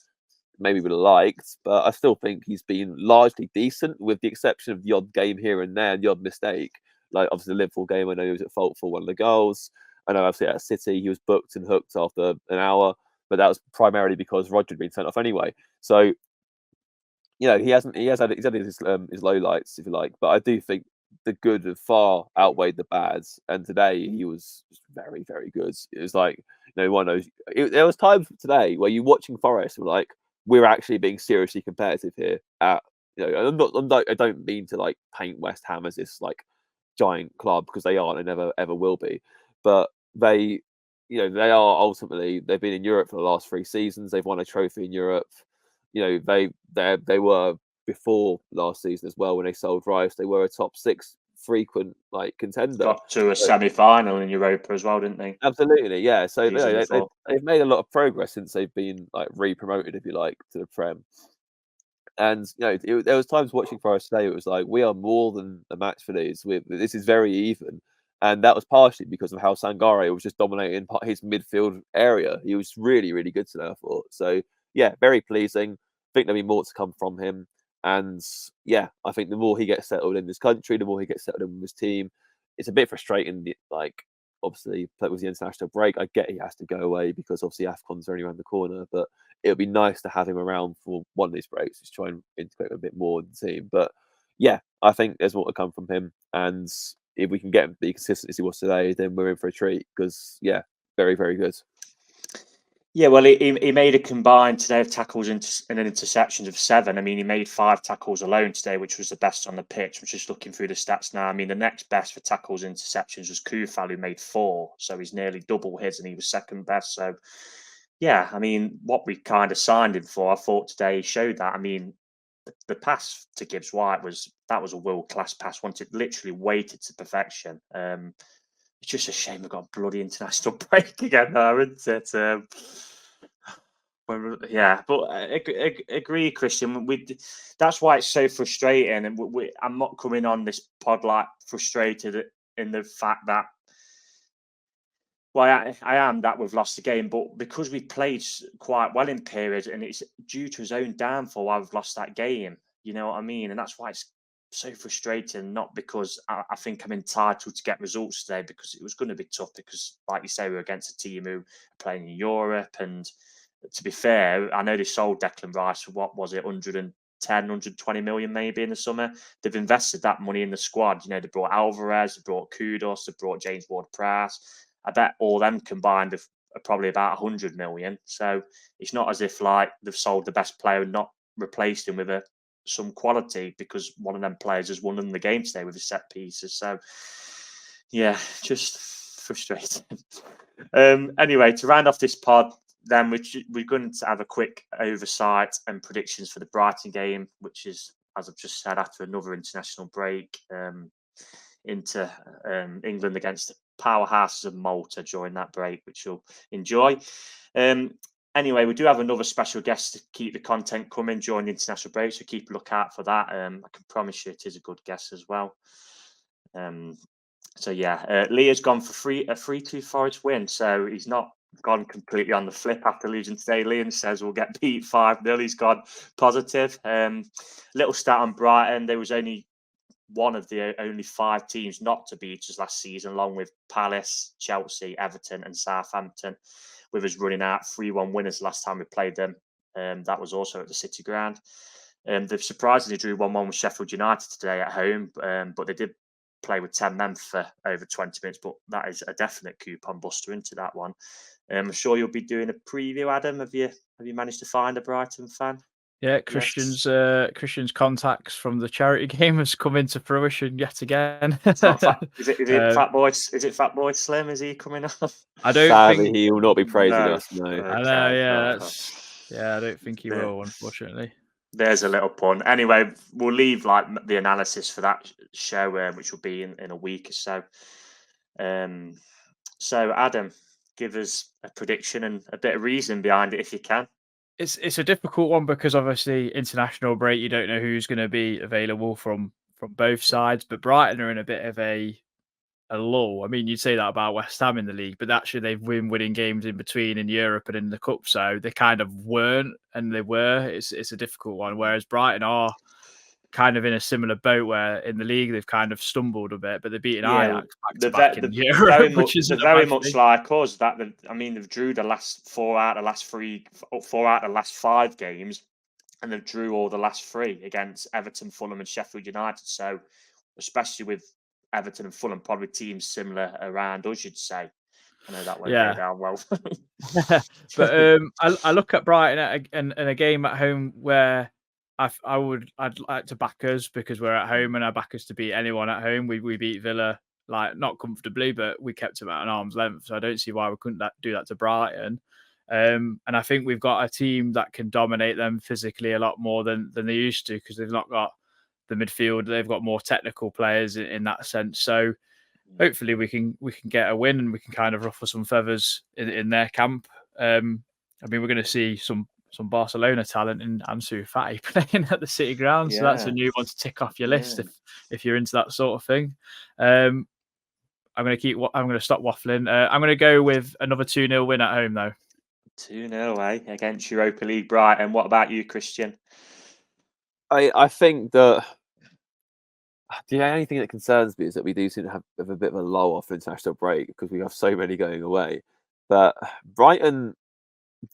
maybe would have liked. But I still think he's been largely decent, with the exception of the odd game here and there, and the odd mistake. Like obviously the Liverpool game, I know he was at fault for one of the goals. I know obviously at City he was booked and hooked after an hour, but that was primarily because Roger had been sent off anyway. So he has had his low lights, if you like, but I do think the good have far outweighed the bads. And today he was just very, very good. It was like one of those. There was times today where you watching Forest were like, we're actually being seriously competitive here. I don't mean to like paint West Ham as this like giant club, because they aren't and never ever will be, but they are ultimately, they've been in Europe for the last 3 seasons. They've won a trophy in Europe. They were before last season as well, when they sold Reiss. They were a top 6 frequent contender. Got to a semi-final in Europa as well, didn't they? Absolutely, yeah. So they've made a lot of progress since they've been re-promoted, if you like, to the Prem. And there was times watching Forest today, it was like, we are more than a match for these. This is very even, and that was partially because of how Sangaré was just dominating his midfield area. He was really, really good today, I thought. So very pleasing. I think there'll be more to come from him, and I think the more he gets settled in this country, the more he gets settled in with his team. It's a bit frustrating, obviously, with the international break. I get he has to go away because obviously AFCON's only around the corner, but it would be nice to have him around for one of these breaks, just try and integrate him a bit more in the team. But I think there's more to come from him, and if we can get him to be consistent as he was today, then we're in for a treat, because very, very good. Yeah, well, he made a combined today of tackles and interceptions of 7. I mean, he made 5 tackles alone today, which was the best on the pitch. I'm just looking through the stats now. I mean, the next best for tackles and interceptions was Koufal, who made 4. So he's nearly double his, and he was second best. So, I mean, what we kind of signed him for, I thought today showed that. I mean, the pass to Gibbs-White was a world-class pass, literally weighted to perfection. It's just a shame we've got a bloody international break again now, isn't it? But I agree, Christian. That's why it's so frustrating. And I'm not coming on this pod frustrated in the fact that, well, I am that we've lost the game, but because we played quite well in periods, and it's due to his own downfall why we've lost that game. You know what I mean? And that's why it's so frustrating, not because I think I'm entitled to get results today, because it was going to be tough, because like you say, we're against a team who are playing in Europe, and to be fair, I know they sold Declan Rice for, what was it, 110 110, 120 million maybe in the summer. They've invested that money in the squad. You know, they brought Alvarez, they brought Kudos, they brought James Ward-Prowse. I bet all them combined are probably about 100 million. So it's not as if like they've sold the best player and not replaced him with some quality, because one of them players has won them the game today with his set pieces. So yeah, just frustrating. Anyway, to round off this pod, then we're going to have a quick oversight and predictions for the Brighton game, which is, as I've just said, after another international break into England against powerhouses of Malta during that break, which you'll enjoy. Anyway, we do have another special guest to keep the content coming during the international break, so keep a lookout for that. I can promise you it is a good guest as well. So yeah, Leah's gone for a 3-2 Forest win, so he's not gone completely on the flip after losing today. Liam says we'll get beat 5-0. He's gone positive. Little stat on Brighton: there was only one of the only 5 teams not to beat us last season, along with Palace, Chelsea, Everton, and Southampton, with us running out 3-1 winners last time we played them. That was also at the City Ground. They've surprisingly drew 1-1 with Sheffield United today at home, but they did play with 10 men for over 20 minutes, but that is a definite coupon buster into that one. I'm sure you'll be doing a preview, Adam. Have you managed to find a Brighton fan? Yeah, Christian's contacts from the charity game has come into fruition yet again. Is it Fat Boy? Is it Fat Boy Slim? Is he coming off? I don't Sadly, think he will not be praising No. us. No, I know. Yeah, I don't think he will, unfortunately. There's a little pun. Anyway, we'll leave like the analysis for that show, which will be in a week or so. So Adam, give us a prediction and a bit of reason behind it if you can. It's a difficult one because obviously international break, you don't know who's going to be available from both sides. But Brighton are in a bit of a lull. I mean, you'd say that about West Ham in the league, but actually they've been winning games in between in Europe and in the cup, so they kind of weren't, and they were. It's a difficult one. Whereas Brighton are kind of in a similar boat where in the league they've kind of stumbled a bit, but they're beating Ajax back in Europe, very much like us. They've drew the last 4 out of the last 5 games, and they've drew all the last 3 against Everton, Fulham, and Sheffield United. So, especially with Everton and Fulham, probably teams similar around us, you'd say. I know that won't go down well. But I look at Brighton and a game at home where I'd like to back us because we're at home and I back us to beat anyone at home. We beat Villa, like not comfortably, but we kept them at an arm's length. So I don't see why we couldn't do that to Brighton. And I think we've got a team that can dominate them physically a lot more than they used to, because they've not got the midfield. They've got more technical players in that sense. So hopefully we can get a win and we can kind of ruffle some feathers in their camp. I mean, we're going to see some Barcelona talent in Ansu Fati playing at the City Ground. So that's a new one to tick off your list if you're into that sort of thing. I'm going to stop waffling. I'm going to go with another 2-0 win at home though. 2-0 against Europa League Brighton. What about you, Christian? I think that the only thing that concerns me is that we do seem to have a bit of a lull after international break because we have so many going away. But Brighton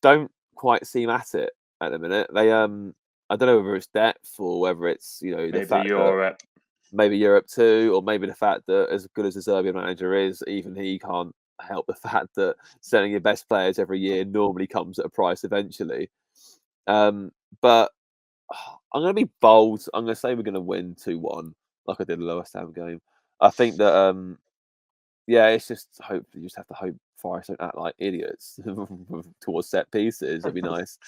don't quite seem at it at the minute. They I don't know whether it's depth or whether it's the fact Europe. Maybe Europe too, or maybe the fact that as good as the Serbian manager is, even he can't help the fact that selling your best players every year normally comes at a price eventually. But I'm going to be bold. I'm going to say we're going to win 2-1, like I did in the West Ham game. I think that it's just hopefully you just have to hope Forest don't act like idiots towards set pieces. It'd be nice.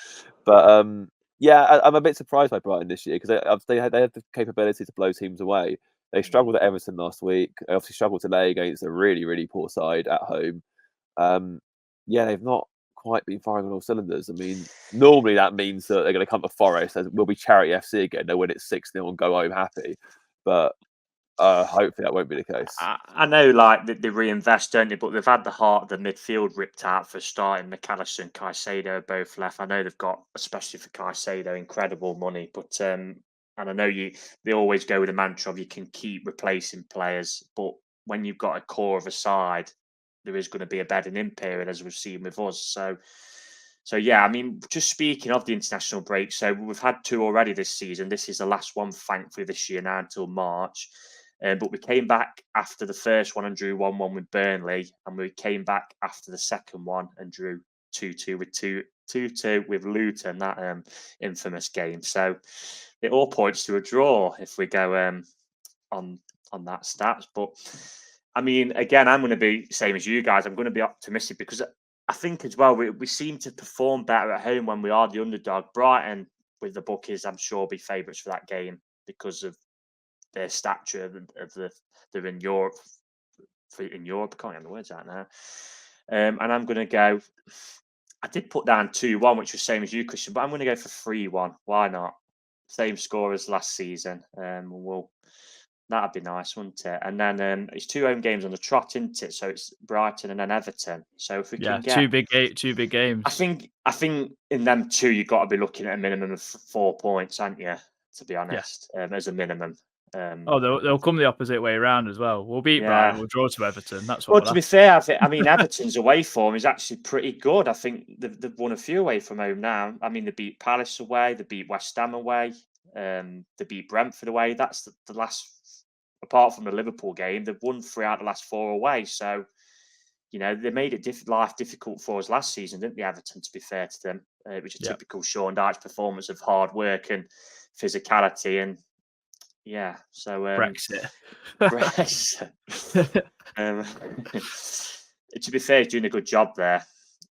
But I'm a bit surprised by Brighton this year because they have the capability to blow teams away. They struggled at Everton last week. They obviously struggled today against a really, really poor side at home. They've not quite been firing on all cylinders. I mean, normally that means that they're going to come to Forest. We'll be Charity FC again. They'll win it 6-0 and go home happy. But hopefully that won't be the case. I know, like they reinvest, don't they? But they've had the heart of the midfield ripped out for starting. McAllister and Caicedo both left. I know they've got, especially for Caicedo, incredible money. But and I know they always go with a mantra of you can keep replacing players, but when you've got a core of a side, there is going to be a bedding in period, as we've seen with us. So So yeah, I mean, just speaking of the international break, so we've had 2 already this season. This is the last one, thankfully, this year now until March. But we came back after the first one and drew 1-1 with Burnley, and we came back after the second one and drew 2-2 with 2-2 with Luton, that infamous game. So it all points to a draw if we go on that stats. But I mean, again, I'm going to be same as you guys. I'm going to be optimistic because I think as well we seem to perform better at home when we are the underdog. Brighton with the bookies, I'm sure, will be favourites for that game because of their stature they're in Europe. In Europe, I can't get the words out now. And I'm going to go. I did put down 2-1, which was same as you, Christian, but I'm going to go for 3-1. Why not? Same score as last season. That'd be nice, wouldn't it? And then it's 2 home games on the trot, isn't it? So it's Brighton and then Everton. So if we can get 2 big games. I think in them 2 you've got to be looking at a minimum of 4 points, aren't you? To be honest, as a minimum. They'll come the opposite way around as well. We'll beat Brighton, we'll draw to Everton. That's what. Well, to be fair, I mean Everton's away form is actually pretty good. I think they've won a few away from home now. I mean, they beat Palace away, they beat West Ham away, they beat Brentford away. That's the last. Apart from the Liverpool game, they've won 3 out of the last 4 away. So, you know, they made it life difficult for us last season, didn't they, Everton, to be fair to them, which is typical Sean Dyche performance of hard work and physicality. And yeah, so Brexit. To be fair, he's doing a good job there.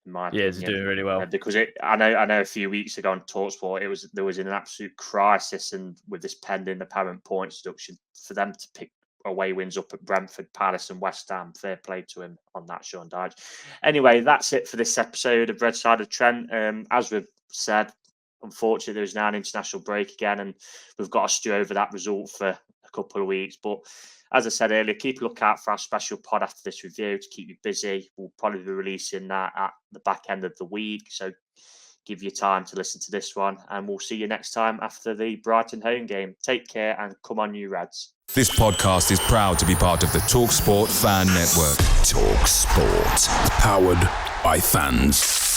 In my opinion. He's doing really well. Because I know a few weeks ago on TalkSport, there was an absolute crisis, and with this pending apparent points deduction, for them to pick away wins up at Brentford, Palace, and West Ham. Fair play to him on that, Sean Dyche. Anyway, that's it for this episode of Red Side of Trent. As we've said, unfortunately, there's now an international break again, and we've got to stew over that result for a couple of weeks. But as I said earlier, keep a lookout for our special pod after this review to keep you busy. We'll probably be releasing that at the back end of the week. So give you time to listen to this one. And we'll see you next time after the Brighton home game. Take care and come on, you Reds. This podcast is proud to be part of the TalkSport Fan Network. TalkSport. Powered by fans.